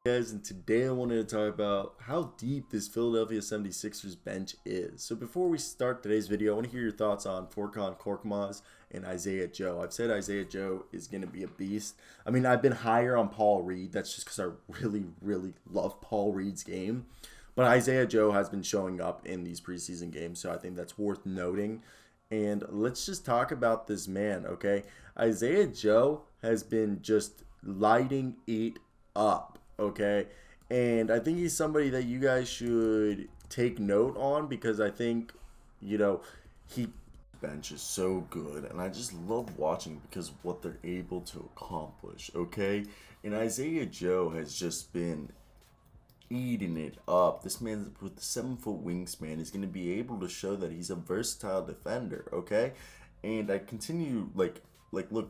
Guys, and today I wanted to talk about how deep this Philadelphia 76ers bench is. So before we start today's video, I want to hear your thoughts on Furkan Korkmaz and Isaiah Joe. I've said Isaiah Joe is going to be a beast. I mean, I've been higher on Paul Reed. That's just because I really love Paul Reed's game. But Isaiah Joe has been showing up in these preseason games, so I think that's worth noting. And let's just talk about this man, okay? Isaiah Joe has been just lighting it up, okay? And I think he's somebody that you guys should take note on because I think, you know, he bench is so good and I just love watching because of what they're able to accomplish, okay? And Isaiah Joe has just been eating it up. This man with the 7-foot wingspan is going to be able to show that he's a versatile defender, okay? And I continue look,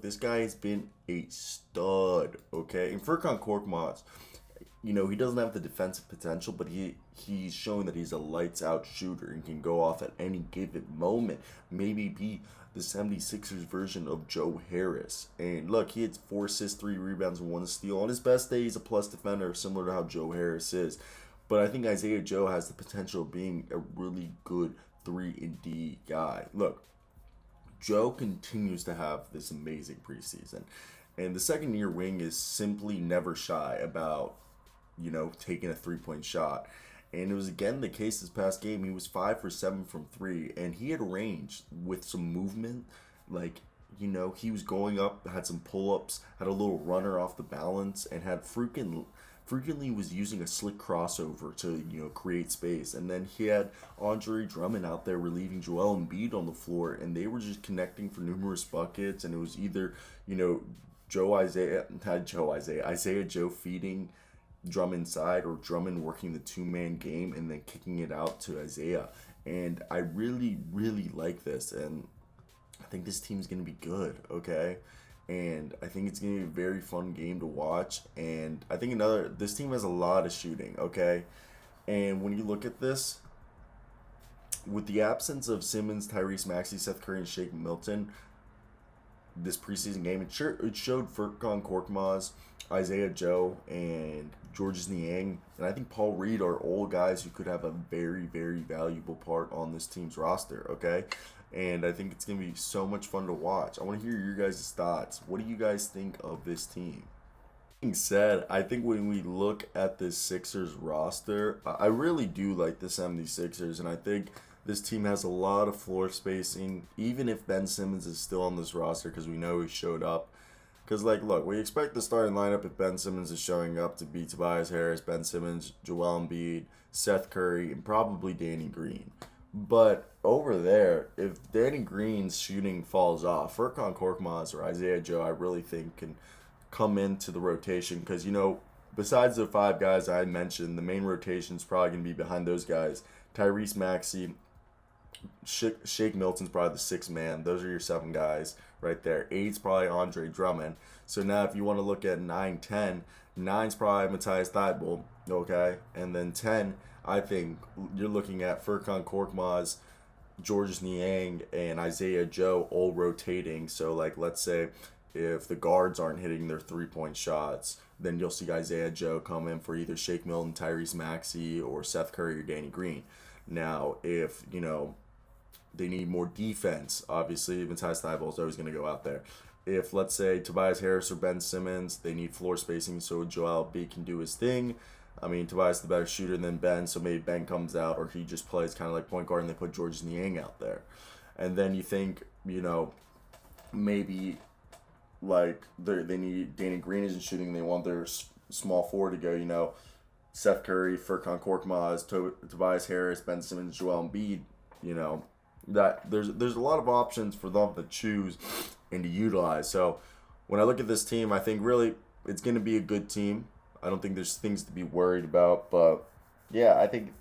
this guy has been a stud, okay? And Furkan Korkmaz, he doesn't have the defensive potential, but he's showing that he's a lights out shooter and can go off at any given moment. Maybe be the 76ers version of Joe Harris. And look, he had 4 assists, 3 rebounds, and 1 steal. On his best day, he's a plus defender, similar to how Joe Harris is. But I think Isaiah Joe has the potential of being a really good 3-and-D guy. Look, Joe continues to have this amazing preseason. And the second-year wing is simply never shy about taking a 3-point shot. And it was again the case this past game. He was 5 for 7 from 3, and he had range with some movement. He was going up, had some pull-ups, had a little runner off the balance, and had frequently was using a slick crossover to create space. And then he had Andre Drummond out there relieving Joel Embiid on the floor, and they were just connecting for numerous buckets. And it was either Isaiah Joe feeding Drummond side or Drummond working the two-man game and then kicking it out to Isaiah. And I really like this, and I think this team's going to be good, okay? And I think it's going to be a very fun game to watch. And I think this team has a lot of shooting, okay? And when you look at this, with the absence of Simmons, Tyrese Maxey, Seth Curry, and Shake Milton, this preseason game, it showed Furkan Korkmaz, Isaiah Joe, and Georges Niang, and I think Paul Reed are all guys who could have a very valuable part on this team's roster, okay? And I think it's going to be so much fun to watch. I want to hear your guys' thoughts. What do you guys think of this team? Being said, I think when we look at this Sixers roster, I really do like the 76ers, and I think this team has a lot of floor spacing, even if Ben Simmons is still on this roster because we know he showed up. Because, look, we expect the starting lineup if Ben Simmons is showing up to be Tobias Harris, Ben Simmons, Joel Embiid, Seth Curry, and probably Danny Green. But over there, if Danny Green's shooting falls off, Furkan Korkmaz or Isaiah Joe, I really think can come into the rotation. Because, besides the 5 guys I mentioned, the main rotation is probably going to be behind those guys. Tyrese Maxey, Shake Milton's probably the 6th man. Those are your 7 guys right there. 8's probably Andre Drummond. So now if you want to look at 9, 10, 9's probably Matthias Thybulle, okay? And then 10, I think you're looking at Furkan Korkmaz, Georges Niang, and Isaiah Joe all rotating. So, let's say if the guards aren't hitting their 3-point shots, then you'll see Isaiah Joe come in for either Shake Milton, Tyrese Maxey, or Seth Curry or Danny Green. Now, if, they need more defense, obviously, Matthias Thybulle is always going to go out there. If, let's say, Tobias Harris or Ben Simmons, they need floor spacing so Joel Embiid can do his thing. I mean, Tobias is the better shooter than Ben, so maybe Ben comes out or he just plays kind of like point guard and they put Georges Niang out there. And then you think, maybe, they need Danny Green isn't shooting. They want their small forward to go, Seth Curry, Furkan Korkmaz, Tobias Harris, Ben Simmons, Joel Embiid, that there's a lot of options for them to choose and to utilize. So when I look at this team, I think really it's going to be a good team. I don't think there's things to be worried about, but yeah, I think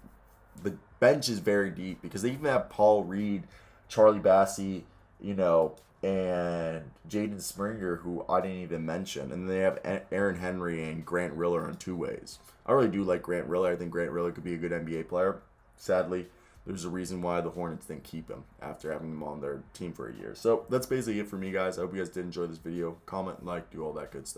the bench is very deep because they even have Paul Reed, Charlie Bassey, and Jaden Springer, who I didn't even mention. And they have Aaron Henry and Grant Riller on 2 ways. I really do like Grant Riller. I think Grant Riller could be a good NBA player. Sadly, there's a reason why the Hornets didn't keep him after having him on their team for a year. So that's basically it for me, guys. I hope you guys did enjoy this video. Comment, like, do all that good stuff.